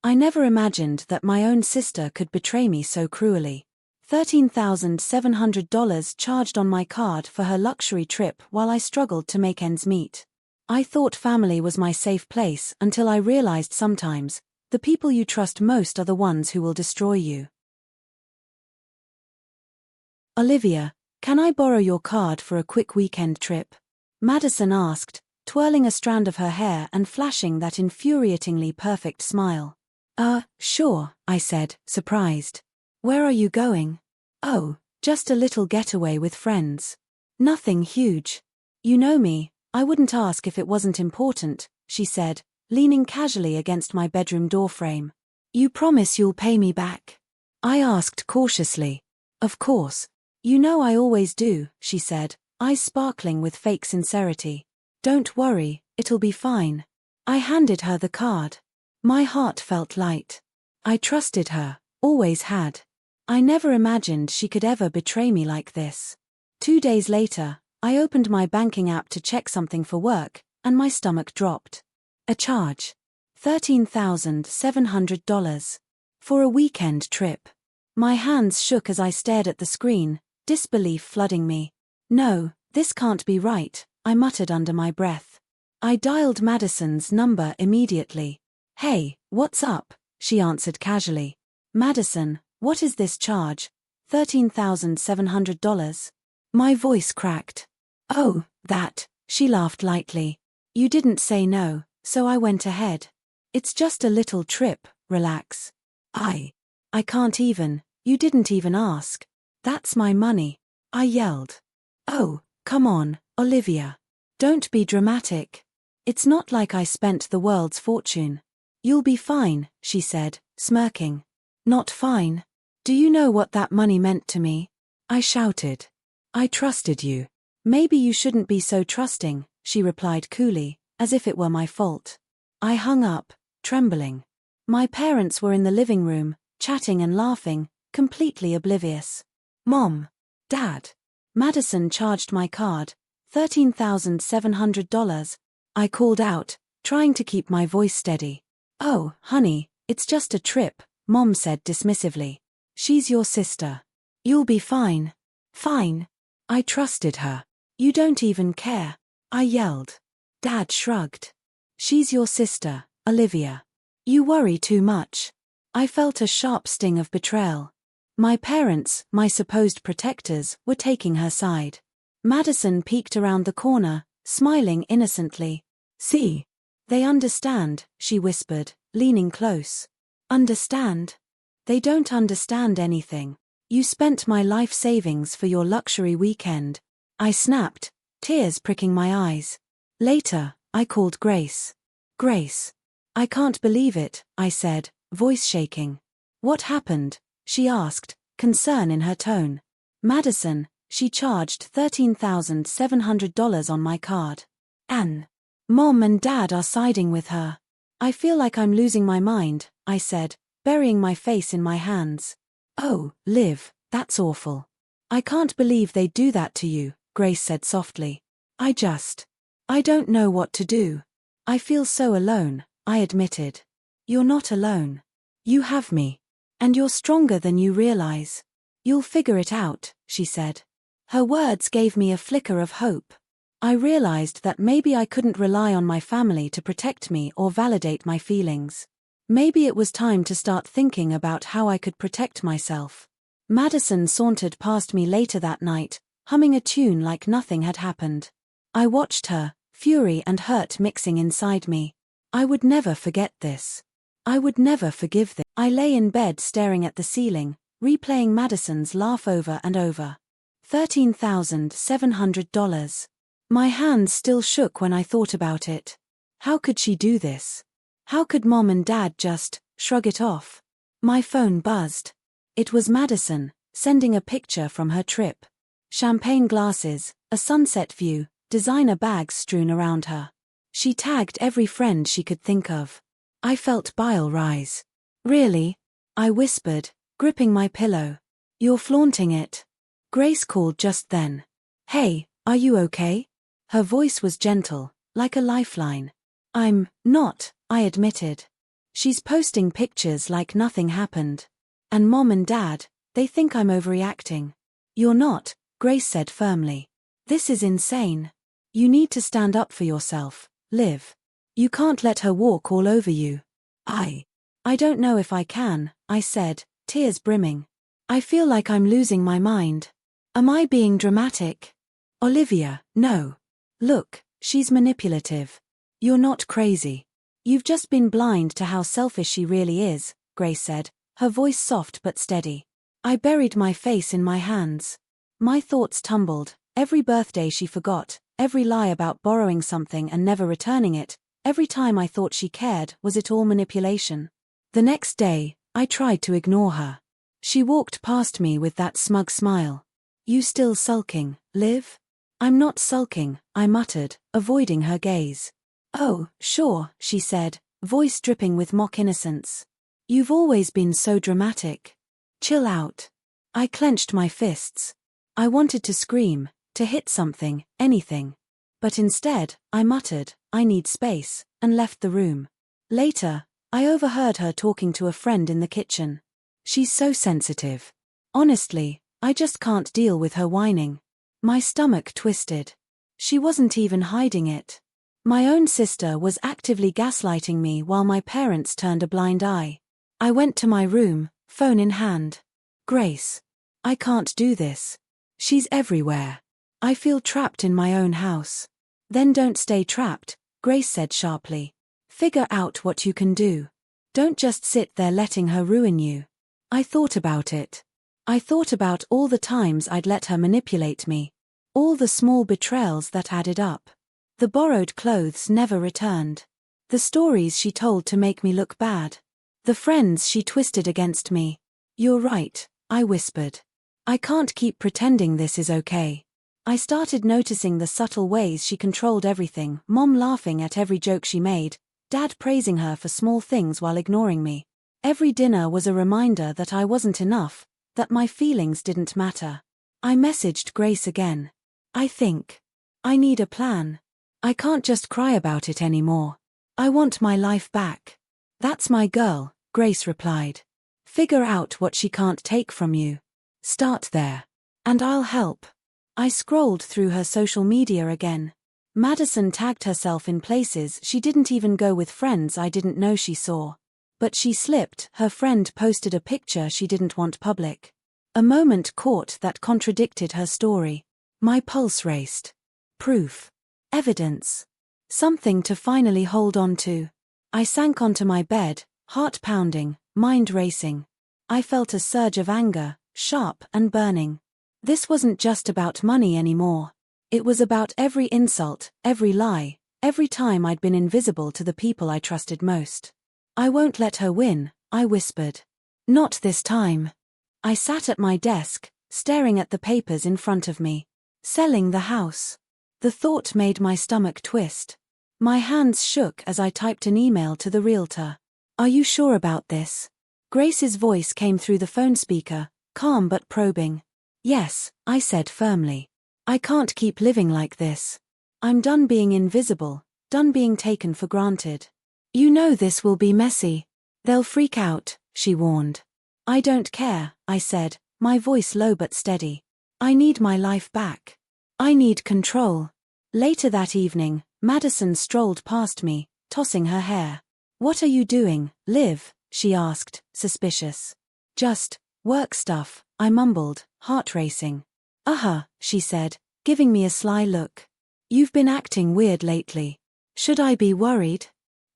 I never imagined that my own sister could betray me so cruelly. $13,700 charged on my card for her luxury trip while I struggled to make ends meet. I thought family was my safe place until I realized sometimes, the people you trust most are the ones who will destroy you. Olivia, can I borrow your card for a quick weekend trip? Madison asked, twirling a strand of her hair and flashing that infuriatingly perfect smile. Sure, I said, surprised. Where are you going? Oh, just a little getaway with friends. Nothing huge. You know me, I wouldn't ask if it wasn't important, she said, leaning casually against my bedroom doorframe. You promise you'll pay me back? I asked cautiously. Of course. You know I always do, she said, eyes sparkling with fake sincerity. Don't worry, it'll be fine. I handed her the card. My heart felt light. I trusted her, always had. I never imagined she could ever betray me like this. 2 days later, I opened my banking app to check something for work, and my stomach dropped. A charge. $13,700. For a weekend trip. My hands shook as I stared at the screen, disbelief flooding me. No, this can't be right, I muttered under my breath. I dialed Madison's number immediately. Hey, what's up? She answered casually. Madison, what is this charge? $13,700. My voice cracked. Oh, that, she laughed lightly. You didn't say no, so I went ahead. It's just a little trip, relax. I can't even, you didn't even ask. That's my money, I yelled. Oh, come on, Olivia. Don't be dramatic. It's not like I spent the world's fortune. You'll be fine, she said, smirking. Not fine. Do you know what that money meant to me? I shouted. I trusted you. Maybe you shouldn't be so trusting, she replied coolly, as if it were my fault. I hung up, trembling. My parents were in the living room, chatting and laughing, completely oblivious. Mom. Dad. Madison charged my card, $13,700. I called out, trying to keep my voice steady. Oh, honey, it's just a trip, Mom said dismissively. She's your sister. You'll be fine. Fine. I trusted her. You don't even care. I yelled. Dad shrugged. She's your sister, Olivia. You worry too much. I felt a sharp sting of betrayal. My parents, my supposed protectors, were taking her side. Madison peeked around the corner, smiling innocently. See? They understand, she whispered, leaning close. Understand? They don't understand anything. You spent my life savings for your luxury weekend. I snapped, tears pricking my eyes. Later, I called Grace. Grace. I can't believe it, I said, voice shaking. What happened? She asked, concern in her tone. Madison, she charged $13,700 on my card. Anne. Mom and Dad are siding with her. I feel like I'm losing my mind, I said, burying my face in my hands. Oh, Liv, that's awful. I can't believe they'd do that to you, Grace said softly. I don't know what to do. I feel so alone, I admitted. You're not alone. You have me. And you're stronger than you realize. You'll figure it out, she said. Her words gave me a flicker of hope. I realized that maybe I couldn't rely on my family to protect me or validate my feelings. Maybe it was time to start thinking about how I could protect myself. Madison sauntered past me later that night, humming a tune like nothing had happened. I watched her, fury and hurt mixing inside me. I would never forget this. I would never forgive this. I lay in bed staring at the ceiling, replaying Madison's laugh over and over. $13,700. My hands still shook when I thought about it. How could she do this? How could Mom and Dad just shrug it off? My phone buzzed. It was Madison, sending a picture from her trip. Champagne glasses, a sunset view, designer bags strewn around her. She tagged every friend she could think of. I felt bile rise. Really? I whispered, gripping my pillow. You're flaunting it. Grace called just then. Hey, are you okay? Her voice was gentle, like a lifeline. I'm not, I admitted. She's posting pictures like nothing happened. And Mom and Dad, they think I'm overreacting. You're not, Grace said firmly. This is insane. You need to stand up for yourself, Liv. You can't let her walk all over you. I don't know if I can, I said, tears brimming. I feel like I'm losing my mind. Am I being dramatic? Olivia, no. Look, she's manipulative. You're not crazy. You've just been blind to how selfish she really is, Grace said, her voice soft but steady. I buried my face in my hands. My thoughts tumbled, every birthday she forgot, every lie about borrowing something and never returning it, every time I thought she cared, was it all manipulation? The next day, I tried to ignore her. She walked past me with that smug smile. You still sulking, Liv? I'm not sulking, I muttered, avoiding her gaze. Oh, sure, she said, voice dripping with mock innocence. You've always been so dramatic. Chill out. I clenched my fists. I wanted to scream, to hit something, anything. But instead, I muttered, I need space, and left the room. Later, I overheard her talking to a friend in the kitchen. She's so sensitive. Honestly, I just can't deal with her whining. My stomach twisted. She wasn't even hiding it. My own sister was actively gaslighting me while my parents turned a blind eye. I went to my room, phone in hand. Grace. I can't do this. She's everywhere. I feel trapped in my own house. Then don't stay trapped, Grace said sharply. Figure out what you can do. Don't just sit there letting her ruin you. I thought about it. I thought about all the times I'd let her manipulate me. All the small betrayals that added up. The borrowed clothes never returned. The stories she told to make me look bad. The friends she twisted against me. You're right, I whispered. I can't keep pretending this is okay. I started noticing the subtle ways she controlled everything, Mom laughing at every joke she made, Dad praising her for small things while ignoring me. Every dinner was a reminder that I wasn't enough, that my feelings didn't matter. I messaged Grace again. I think I need a plan. I can't just cry about it anymore. I want my life back. That's my girl, Grace replied. Figure out what she can't take from you. Start there. And I'll help. I scrolled through her social media again. Madison tagged herself in places she didn't even go with friends I didn't know she saw. But she slipped, her friend posted a picture she didn't want public. A moment caught that contradicted her story. My pulse raced. Proof. Evidence. Something to finally hold on to. I sank onto my bed, heart pounding, mind racing. I felt a surge of anger, sharp and burning. This wasn't just about money anymore. It was about every insult, every lie, every time I'd been invisible to the people I trusted most. I won't let her win, I whispered. Not this time. I sat at my desk, staring at the papers in front of me. Selling the house. The thought made my stomach twist. My hands shook as I typed an email to the realtor. Are you sure about this? Grace's voice came through the phone speaker, calm but probing. Yes, I said firmly. I can't keep living like this. I'm done being invisible, done being taken for granted. You know this will be messy. They'll freak out, she warned. I don't care, I said, my voice low but steady. I need my life back. I need control. Later that evening, Madison strolled past me, tossing her hair. What are you doing, Liv? She asked, suspicious. Just work stuff, I mumbled, heart racing. She said, giving me a sly look. You've been acting weird lately. Should I be worried?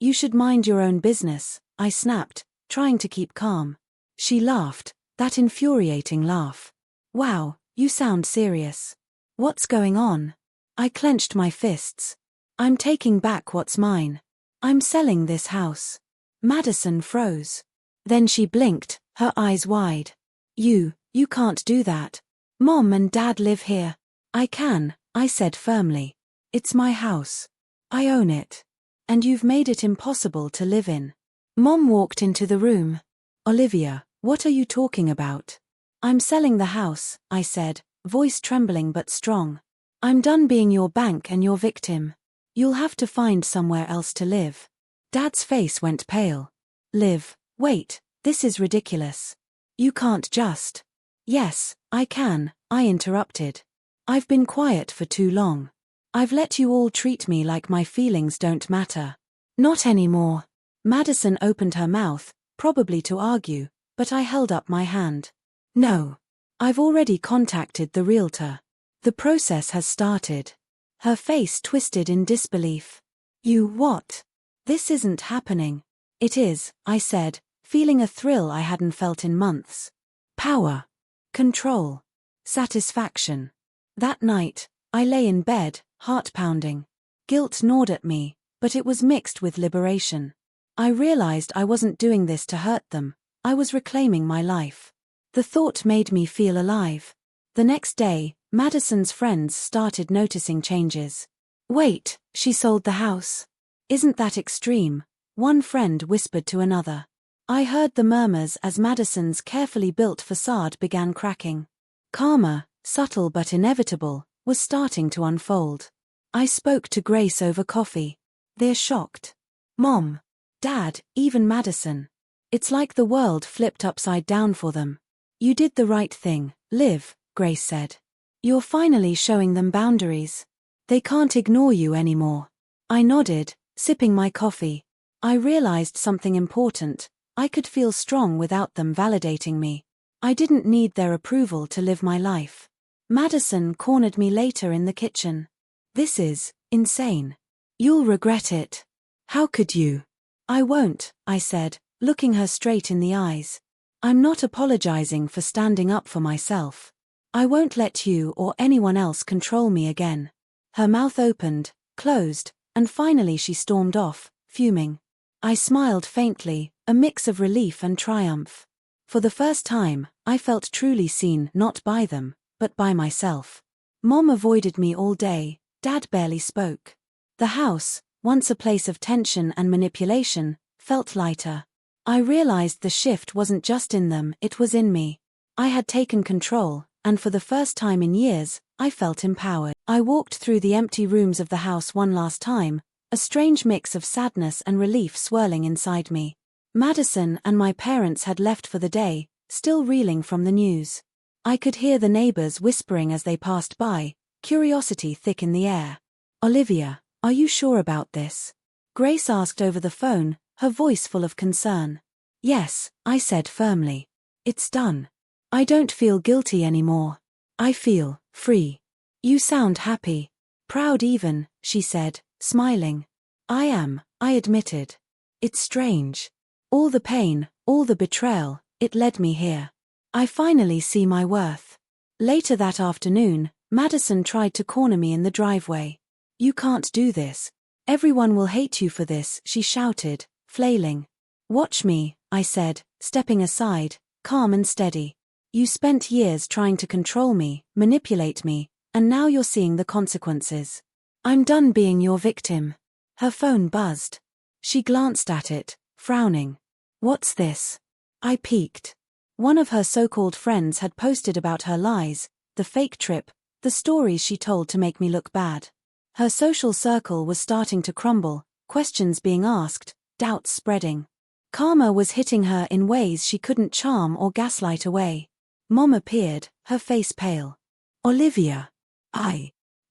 You should mind your own business, I snapped, trying to keep calm. She laughed, that infuriating laugh. Wow, you sound serious. What's going on? I clenched my fists. I'm taking back what's mine. I'm selling this house. Madison froze. Then she blinked, her eyes wide. You can't do that. Mom and Dad live here. I can, I said firmly. It's my house. I own it. And you've made it impossible to live in. Mom walked into the room. Olivia, what are you talking about? I'm selling the house, I said, voice trembling but strong. I'm done being your bank and your victim. You'll have to find somewhere else to live. Dad's face went pale. Liv, wait, this is ridiculous. You can't just. Yes, I can, I interrupted. I've been quiet for too long. I've let you all treat me like my feelings don't matter. Not anymore. Madison opened her mouth, probably to argue, but I held up my hand. No. I've already contacted the realtor. The process has started. Her face twisted in disbelief. You what? This isn't happening. It is, I said, feeling a thrill I hadn't felt in months. Power. Control. Satisfaction. That night, I lay in bed, heart pounding. Guilt gnawed at me, but it was mixed with liberation. I realized I wasn't doing this to hurt them, I was reclaiming my life. The thought made me feel alive. The next day, Madison's friends started noticing changes. Wait, she sold the house. Isn't that extreme? One friend whispered to another. I heard the murmurs as Madison's carefully built facade began cracking. Karma, subtle but inevitable, was starting to unfold. I spoke to Grace over coffee. They're shocked. Mom, Dad, even Madison. It's like the world flipped upside down for them. You did the right thing, Liv, Grace said. You're finally showing them boundaries. They can't ignore you anymore. I nodded, sipping my coffee. I realized something important. I could feel strong without them validating me. I didn't need their approval to live my life. Madison cornered me later in the kitchen. This is insane. You'll regret it. How could you? I won't, I said, looking her straight in the eyes. I'm not apologizing for standing up for myself. I won't let you or anyone else control me again. Her mouth opened, closed, and finally she stormed off, fuming. I smiled faintly, a mix of relief and triumph. For the first time, I felt truly seen not by them, but by myself. Mom avoided me all day, Dad barely spoke. The house, once a place of tension and manipulation, felt lighter. I realized the shift wasn't just in them, it was in me. I had taken control, and for the first time in years, I felt empowered. I walked through the empty rooms of the house one last time, a strange mix of sadness and relief swirling inside me. Madison and my parents had left for the day, still reeling from the news. I could hear the neighbors whispering as they passed by, curiosity thick in the air. Olivia, are you sure about this? Grace asked over the phone, her voice full of concern. Yes, I said firmly. It's done. I don't feel guilty anymore. I feel free. You sound happy. Proud even, she said, smiling. I am, I admitted. It's strange. All the pain, all the betrayal, it led me here. I finally see my worth. Later that afternoon, Madison tried to corner me in the driveway. You can't do this. Everyone will hate you for this, she shouted, flailing. Watch me, I said, stepping aside, calm and steady. You spent years trying to control me, manipulate me, and now you're seeing the consequences. I'm done being your victim. Her phone buzzed. She glanced at it, frowning. What's this? I peeked. One of her so-called friends had posted about her lies, the fake trip, the stories she told to make me look bad. Her social circle was starting to crumble, questions being asked, doubts spreading. Karma was hitting her in ways she couldn't charm or gaslight away. Mom appeared, her face pale. Olivia.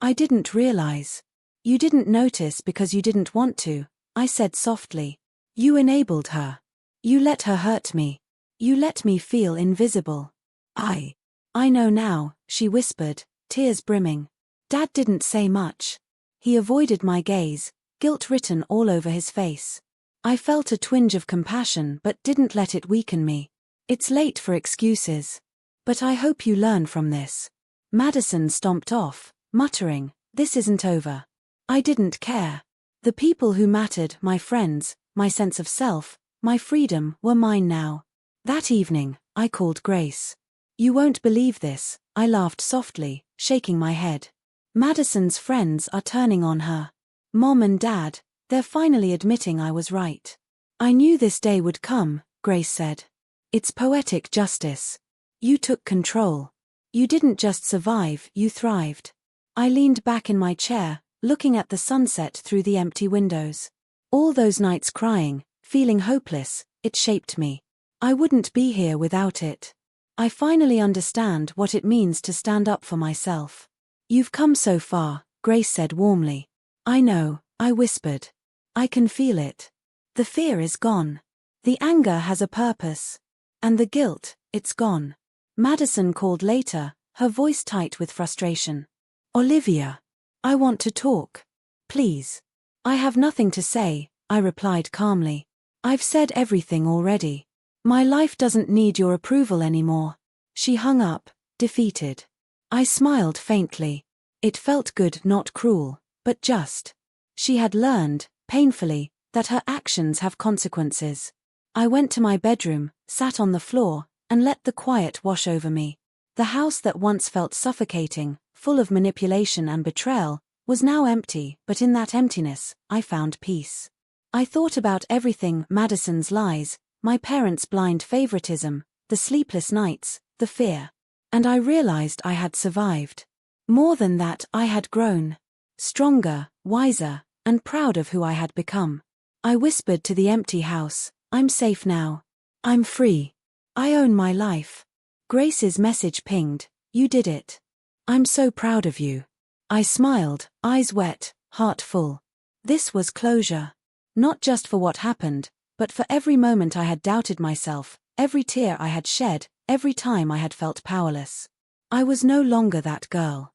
I didn't realize. You didn't notice because you didn't want to, I said softly. You enabled her. You let her hurt me. You let me feel invisible. I know now, she whispered, tears brimming. Dad didn't say much. He avoided my gaze, guilt written all over his face. I felt a twinge of compassion but didn't let it weaken me. It's late for excuses. But I hope you learn from this. Madison stomped off, muttering, this isn't over. I didn't care. The people who mattered, my friends, my sense of self, my freedom, were mine now. That evening, I called Grace. You won't believe this, I laughed softly, shaking my head. Madison's friends are turning on her. Mom and Dad, they're finally admitting I was right. I knew this day would come, Grace said. It's poetic justice. You took control. You didn't just survive, you thrived. I leaned back in my chair, looking at the sunset through the empty windows. All those nights crying, feeling hopeless, it shaped me. I wouldn't be here without it. I finally understand what it means to stand up for myself. You've come so far, Grace said warmly. I know, I whispered. I can feel it. The fear is gone. The anger has a purpose. And the guilt, it's gone. Madison called later, her voice tight with frustration. Olivia. I want to talk. Please. I have nothing to say, I replied calmly. I've said everything already. My life doesn't need your approval anymore. She hung up, defeated. I smiled faintly. It felt good, not cruel, but just. She had learned, painfully, that her actions have consequences. I went to my bedroom, sat on the floor, and let the quiet wash over me. The house that once felt suffocating, full of manipulation and betrayal, was now empty, but in that emptiness, I found peace. I thought about everything: Madison's lies, my parents' blind favoritism, the sleepless nights, the fear. And I realized I had survived. More than that, I had grown. Stronger, wiser, and proud of who I had become. I whispered to the empty house, I'm safe now. I'm free. I own my life. Grace's message pinged, you did it. I'm so proud of you. I smiled, eyes wet, heart full. This was closure. Not just for what happened, but for every moment I had doubted myself, every tear I had shed, every time I had felt powerless. I was no longer that girl.